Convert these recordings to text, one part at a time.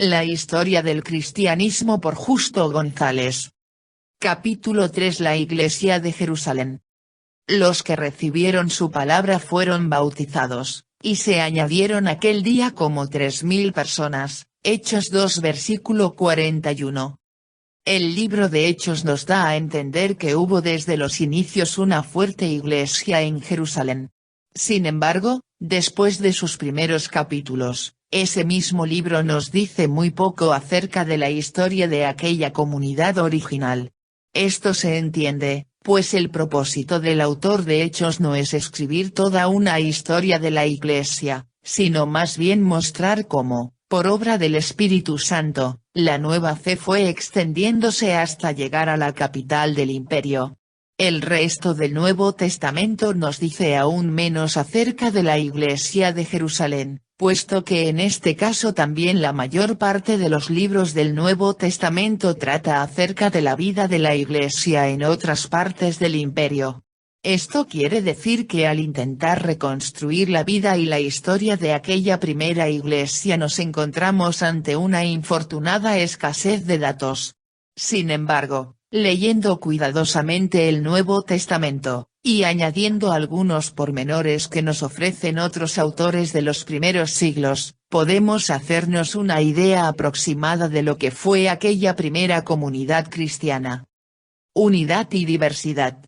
La historia del cristianismo por Justo González. Capítulo 3. La Iglesia de Jerusalén. Los que recibieron su palabra fueron bautizados, y se añadieron aquel día como 3000 personas. Hechos 2 versículo 41. El libro de Hechos nos da a entender que hubo desde los inicios una fuerte iglesia en Jerusalén. Sin embargo, después de sus primeros capítulos, ese mismo libro nos dice muy poco acerca de la historia de aquella comunidad original. Esto se entiende, pues el propósito del autor de Hechos no es escribir toda una historia de la iglesia, sino más bien mostrar cómo, por obra del Espíritu Santo, la nueva fe fue extendiéndose hasta llegar a la capital del imperio. El resto del Nuevo Testamento nos dice aún menos acerca de la Iglesia de Jerusalén, puesto que en este caso también la mayor parte de los libros del Nuevo Testamento trata acerca de la vida de la Iglesia en otras partes del imperio. Esto quiere decir que al intentar reconstruir la vida y la historia de aquella primera iglesia nos encontramos ante una infortunada escasez de datos. Sin embargo, leyendo cuidadosamente el Nuevo Testamento, y añadiendo algunos pormenores que nos ofrecen otros autores de los primeros siglos, podemos hacernos una idea aproximada de lo que fue aquella primera comunidad cristiana. Unidad y diversidad.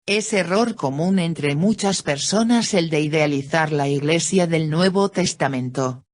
Es error común entre muchas personas el de idealizar la Iglesia del Nuevo Testamento.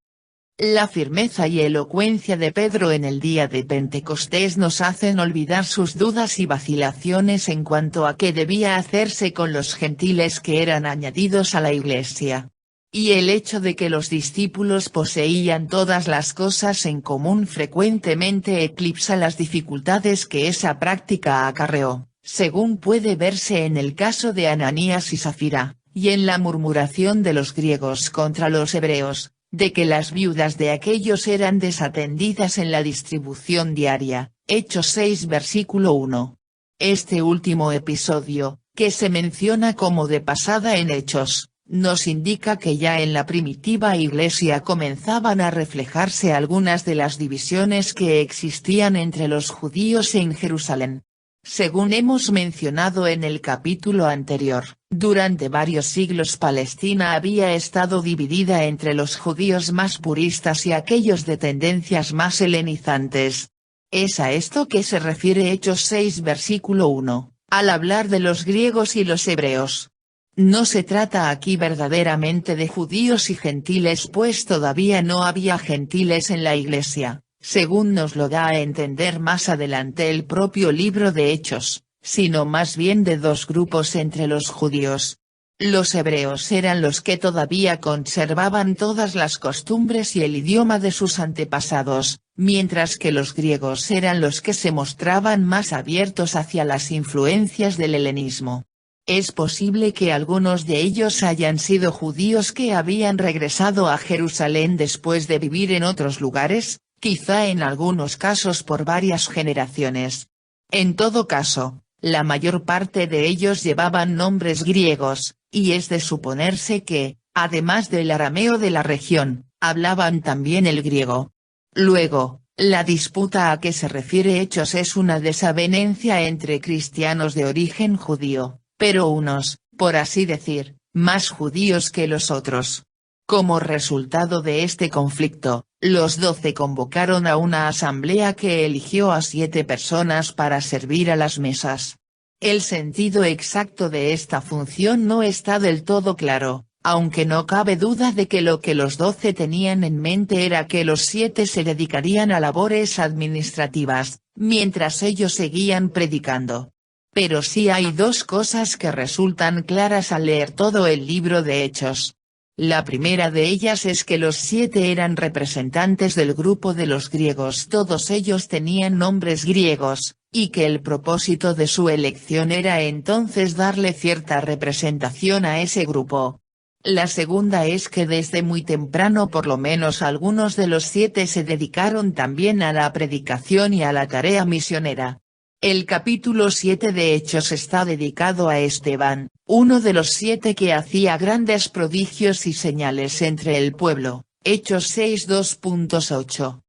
La firmeza y elocuencia de Pedro en el día de Pentecostés nos hacen olvidar sus dudas y vacilaciones en cuanto a qué debía hacerse con los gentiles que eran añadidos a la Iglesia. Y el hecho de que los discípulos poseían todas las cosas en común frecuentemente eclipsa las dificultades que esa práctica acarreó, según puede verse en el caso de Ananías y Safira, y en la murmuración de los griegos contra los hebreos, de que las viudas de aquellos eran desatendidas en la distribución diaria. Hechos 6 versículo 1. Este último episodio, que se menciona como de pasada en Hechos, nos indica que ya en la primitiva iglesia comenzaban a reflejarse algunas de las divisiones que existían entre los judíos en Jerusalén. Según hemos mencionado en el capítulo anterior, durante varios siglos Palestina había estado dividida entre los judíos más puristas y aquellos de tendencias más helenizantes. Es a esto que se refiere Hechos 6 versículo 1, al hablar de los griegos y los hebreos. No se trata aquí verdaderamente de judíos y gentiles, pues todavía no había gentiles en la iglesia, según nos lo da a entender más adelante el propio libro de Hechos, sino más bien de dos grupos entre los judíos. Los hebreos eran los que todavía conservaban todas las costumbres y el idioma de sus antepasados, mientras que los griegos eran los que se mostraban más abiertos hacia las influencias del helenismo. Es posible que algunos de ellos hayan sido judíos que habían regresado a Jerusalén después de vivir en otros lugares, quizá en algunos casos por varias generaciones. En todo caso, la mayor parte de ellos llevaban nombres griegos, y es de suponerse que, además del arameo de la región, hablaban también el griego. Luego, la disputa a que se refiere Hechos es una desavenencia entre cristianos de origen judío, pero unos, por así decir, más judíos que los otros. Como resultado de este conflicto, los 12 convocaron a una asamblea que eligió a 7 personas para servir a las mesas. El sentido exacto de esta función no está del todo claro, aunque no cabe duda de que lo que los 12 tenían en mente era que los 7 se dedicarían a labores administrativas, mientras ellos seguían predicando. Pero sí hay dos cosas que resultan claras al leer todo el libro de Hechos. La primera de ellas es que los 7 eran representantes del grupo de los griegos, todos ellos tenían nombres griegos, y que el propósito de su elección era entonces darle cierta representación a ese grupo. La segunda es que desde muy temprano por lo menos algunos de los 7 se dedicaron también a la predicación y a la tarea misionera. El capítulo 7 de Hechos está dedicado a Esteban, uno de los 7 que hacía grandes prodigios y señales entre el pueblo. Hechos 6 2.8.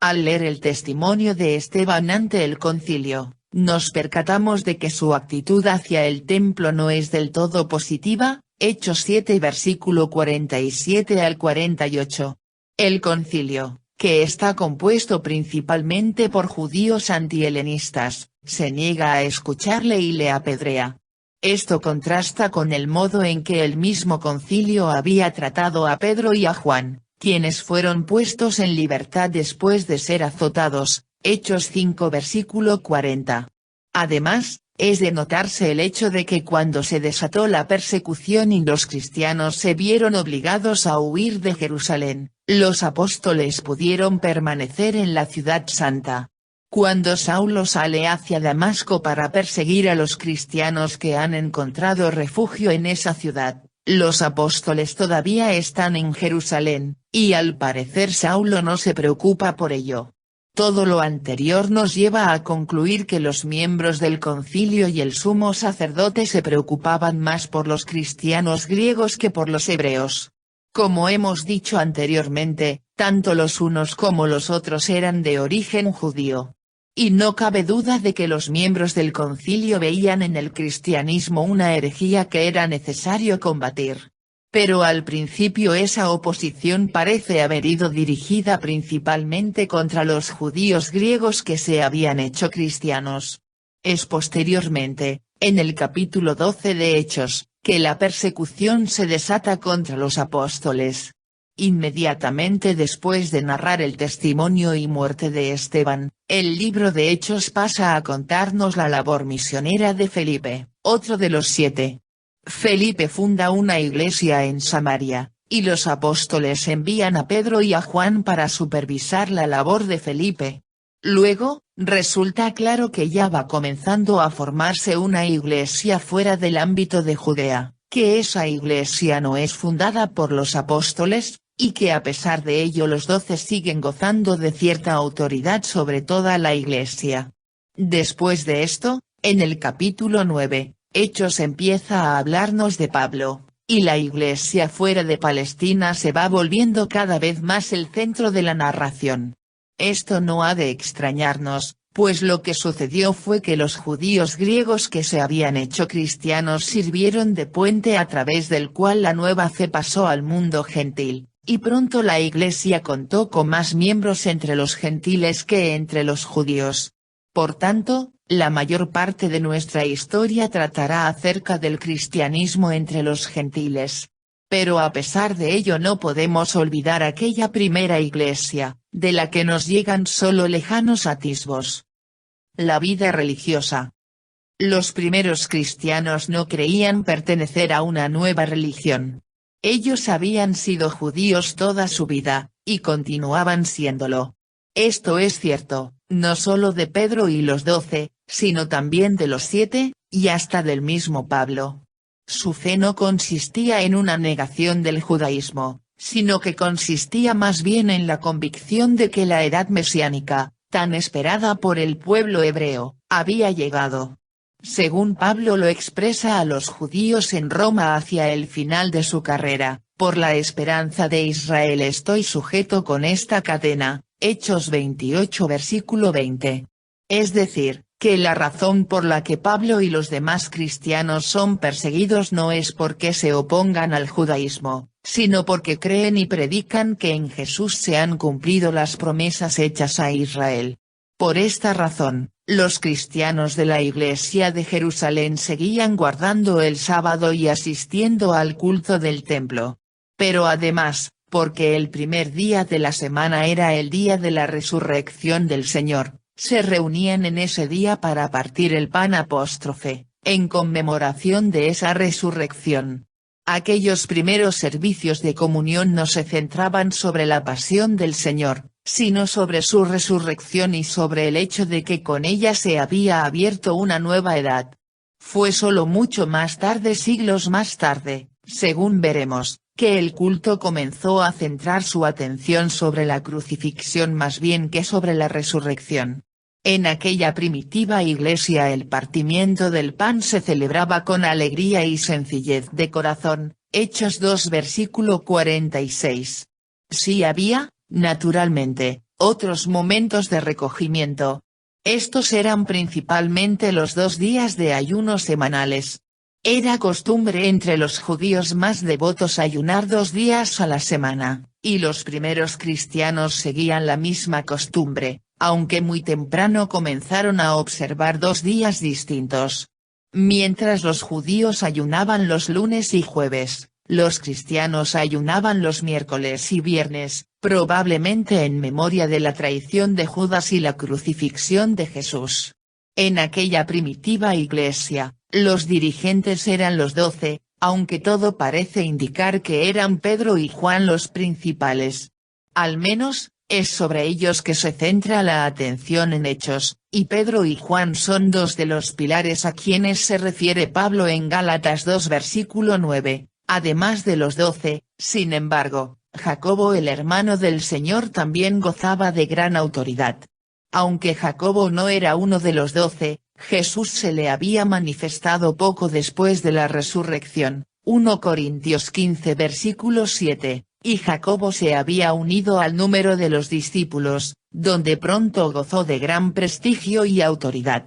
Al leer el testimonio de Esteban ante el concilio, nos percatamos de que su actitud hacia el templo no es del todo positiva, Hechos 7 versículo 47 al 48. El concilio, que está compuesto principalmente por judíos antihelenistas, se niega a escucharle y le apedrea. Esto contrasta con el modo en que el mismo concilio había tratado a Pedro y a Juan, quienes fueron puestos en libertad después de ser azotados, Hechos 5 versículo 40. Además, es de notarse el hecho de que cuando se desató la persecución y los cristianos se vieron obligados a huir de Jerusalén, los apóstoles pudieron permanecer en la ciudad santa. Cuando Saulo sale hacia Damasco para perseguir a los cristianos que han encontrado refugio en esa ciudad, los apóstoles todavía están en Jerusalén, y al parecer Saulo no se preocupa por ello. Todo lo anterior nos lleva a concluir que los miembros del concilio y el sumo sacerdote se preocupaban más por los cristianos griegos que por los hebreos. Como hemos dicho anteriormente, tanto los unos como los otros eran de origen judío. Y no cabe duda de que los miembros del concilio veían en el cristianismo una herejía que era necesario combatir. Pero al principio esa oposición parece haber ido dirigida principalmente contra los judíos griegos que se habían hecho cristianos. Es posteriormente, en el capítulo 12 de Hechos, que la persecución se desata contra los apóstoles. Inmediatamente después de narrar el testimonio y muerte de Esteban, el libro de Hechos pasa a contarnos la labor misionera de Felipe, otro de los 7. Felipe funda una iglesia en Samaria, y los apóstoles envían a Pedro y a Juan para supervisar la labor de Felipe. Luego, resulta claro que ya va comenzando a formarse una iglesia fuera del ámbito de Judea, que esa iglesia no es fundada por los apóstoles, y que a pesar de ello los 12 siguen gozando de cierta autoridad sobre toda la iglesia. Después de esto, en el capítulo 9, Hechos empieza a hablarnos de Pablo, y la iglesia fuera de Palestina se va volviendo cada vez más el centro de la narración. Esto no ha de extrañarnos, pues lo que sucedió fue que los judíos griegos que se habían hecho cristianos sirvieron de puente a través del cual la nueva fe pasó al mundo gentil, y pronto la iglesia contó con más miembros entre los gentiles que entre los judíos. Por tanto, la mayor parte de nuestra historia tratará acerca del cristianismo entre los gentiles. Pero a pesar de ello no podemos olvidar aquella primera iglesia, de la que nos llegan solo lejanos atisbos. La vida religiosa. Los primeros cristianos no creían pertenecer a una nueva religión. Ellos habían sido judíos toda su vida, y continuaban siéndolo. Esto es cierto, no solo de Pedro y los 12, sino también de los 7, y hasta del mismo Pablo. Su fe no consistía en una negación del judaísmo, sino que consistía más bien en la convicción de que la edad mesiánica, tan esperada por el pueblo hebreo, había llegado. Según Pablo lo expresa a los judíos en Roma hacia el final de su carrera, por la esperanza de Israel estoy sujeto con esta cadena, Hechos 28 versículo 20. Es decir, que la razón por la que Pablo y los demás cristianos son perseguidos no es porque se opongan al judaísmo, sino porque creen y predican que en Jesús se han cumplido las promesas hechas a Israel. Por esta razón, los cristianos de la iglesia de Jerusalén seguían guardando el sábado y asistiendo al culto del templo. Pero además, porque el primer día de la semana era el día de la resurrección del Señor, se reunían en ese día para partir el pan en conmemoración de esa resurrección. Aquellos primeros servicios de comunión no se centraban sobre la pasión del Señor, sino sobre su resurrección y sobre el hecho de que con ella se había abierto una nueva edad. Fue solo mucho más tarde, siglos más tarde, según veremos, que el culto comenzó a centrar su atención sobre la crucifixión más bien que sobre la resurrección. En aquella primitiva iglesia el partimiento del pan se celebraba con alegría y sencillez de corazón, Hechos 2 versículo 46. Sí había, naturalmente, Otros momentos de recogimiento. Estos eran principalmente los 2 días de ayuno semanales. Era costumbre entre los judíos más devotos ayunar 2 días a la semana, y los primeros cristianos seguían la misma costumbre, aunque muy temprano comenzaron a observar 2 días distintos. Mientras los judíos ayunaban los lunes y jueves, los cristianos ayunaban los miércoles y viernes, probablemente en memoria de la traición de Judas y la crucifixión de Jesús. En aquella primitiva iglesia, los dirigentes eran los 12, aunque todo parece indicar que eran Pedro y Juan los principales. Al menos, es sobre ellos que se centra la atención en Hechos, y Pedro y Juan son 2 de los pilares a quienes se refiere Pablo en Gálatas 2 versículo 9, además de los 12, sin embargo, Jacobo el hermano del Señor también gozaba de gran autoridad. Aunque Jacobo no era uno de los 12, Jesús se le había manifestado poco después de la resurrección, 1 Corintios 15 versículo 7, y Jacobo se había unido al número de los discípulos, donde pronto gozó de gran prestigio y autoridad.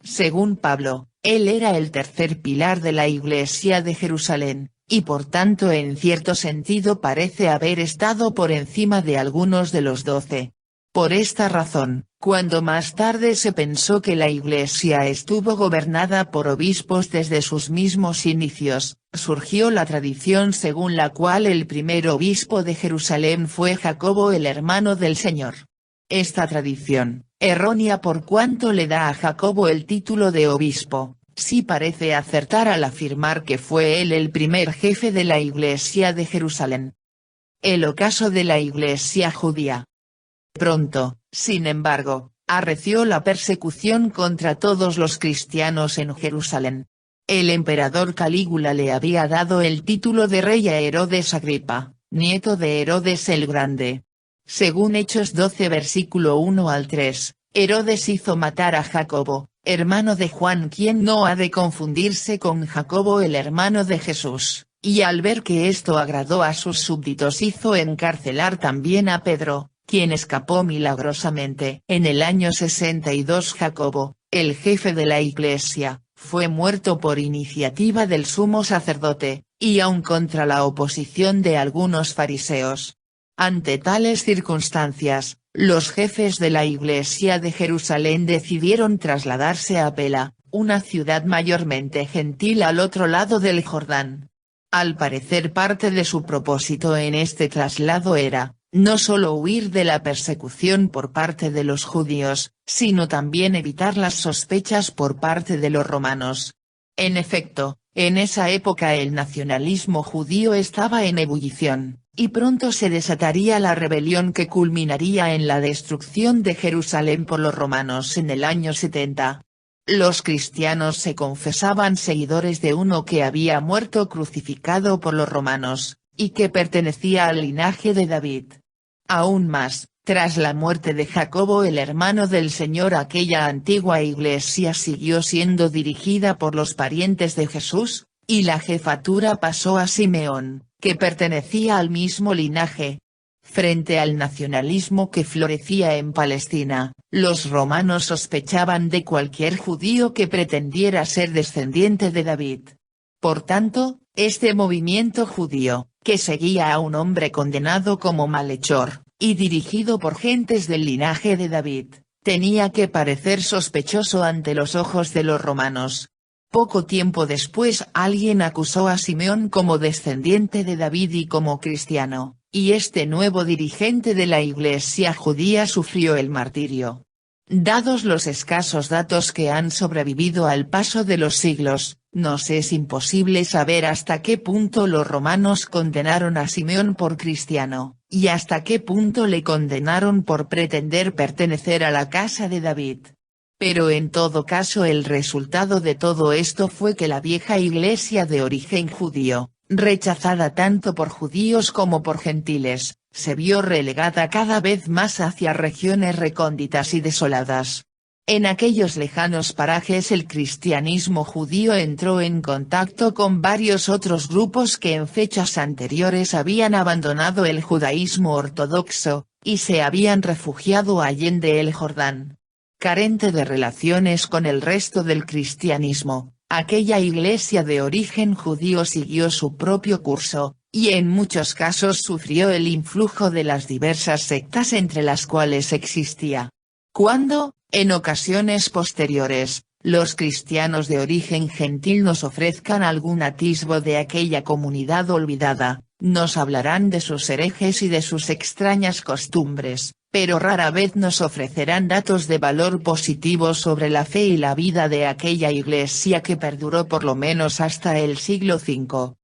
Según Pablo, él era el tercer pilar de la Iglesia de Jerusalén, y por tanto en cierto sentido parece haber estado por encima de algunos de los 12. Por esta razón, cuando más tarde se pensó que la Iglesia estuvo gobernada por obispos desde sus mismos inicios, surgió la tradición según la cual el primer obispo de Jerusalén fue Jacobo el hermano del Señor. Esta tradición, errónea por cuanto le da a Jacobo el título de obispo, sí parece acertar al afirmar que fue él el primer jefe de la Iglesia de Jerusalén. El ocaso de la Iglesia judía. Pronto, sin embargo, arreció la persecución contra todos los cristianos en Jerusalén. El emperador Calígula le había dado el título de rey a Herodes Agripa, nieto de Herodes el Grande. Según Hechos 12 versículo 1 al 3, Herodes hizo matar a Jacobo, hermano de Juan, quien no ha de confundirse con Jacobo el hermano de Jesús, y al ver que esto agradó a sus súbditos hizo encarcelar también a Pedro, quien escapó milagrosamente. En el año 62 Jacobo, el jefe de la Iglesia, fue muerto por iniciativa del sumo sacerdote, y aun contra la oposición de algunos fariseos. Ante tales circunstancias, los jefes de la Iglesia de Jerusalén decidieron trasladarse a Pela, una ciudad mayormente gentil al otro lado del Jordán. Al parecer parte de su propósito en este traslado era, no solo huir de la persecución por parte de los judíos, sino también evitar las sospechas por parte de los romanos. En efecto, en esa época el nacionalismo judío estaba en ebullición, y pronto se desataría la rebelión que culminaría en la destrucción de Jerusalén por los romanos en el año 70. Los cristianos se confesaban seguidores de uno que había muerto crucificado por los romanos, y que pertenecía al linaje de David. Aún más, tras la muerte de Jacobo el hermano del Señor, aquella antigua iglesia siguió siendo dirigida por los parientes de Jesús, y la jefatura pasó a Simeón, que pertenecía al mismo linaje. Frente al nacionalismo que florecía en Palestina, los romanos sospechaban de cualquier judío que pretendiera ser descendiente de David. Por tanto, este movimiento judío, que seguía a un hombre condenado como malhechor, y dirigido por gentes del linaje de David, tenía que parecer sospechoso ante los ojos de los romanos. Poco tiempo después alguien acusó a Simeón como descendiente de David y como cristiano, y este nuevo dirigente de la Iglesia judía sufrió el martirio. Dados los escasos datos que han sobrevivido al paso de los siglos, nos es imposible saber hasta qué punto los romanos condenaron a Simeón por cristiano, y hasta qué punto le condenaron por pretender pertenecer a la casa de David. Pero en todo caso el resultado de todo esto fue que la vieja iglesia de origen judío, rechazada tanto por judíos como por gentiles, se vio relegada cada vez más hacia regiones recónditas y desoladas. En aquellos lejanos parajes el cristianismo judío entró en contacto con varios otros grupos que en fechas anteriores habían abandonado el judaísmo ortodoxo, y se habían refugiado allende el Jordán. Carente de relaciones con el resto del cristianismo, aquella iglesia de origen judío siguió su propio curso, y en muchos casos sufrió el influjo de las diversas sectas entre las cuales existía. Cuando, en ocasiones posteriores, los cristianos de origen gentil nos ofrezcan algún atisbo de aquella comunidad olvidada, nos hablarán de sus herejes y de sus extrañas costumbres, pero rara vez nos ofrecerán datos de valor positivo sobre la fe y la vida de aquella iglesia que perduró por lo menos hasta el siglo V.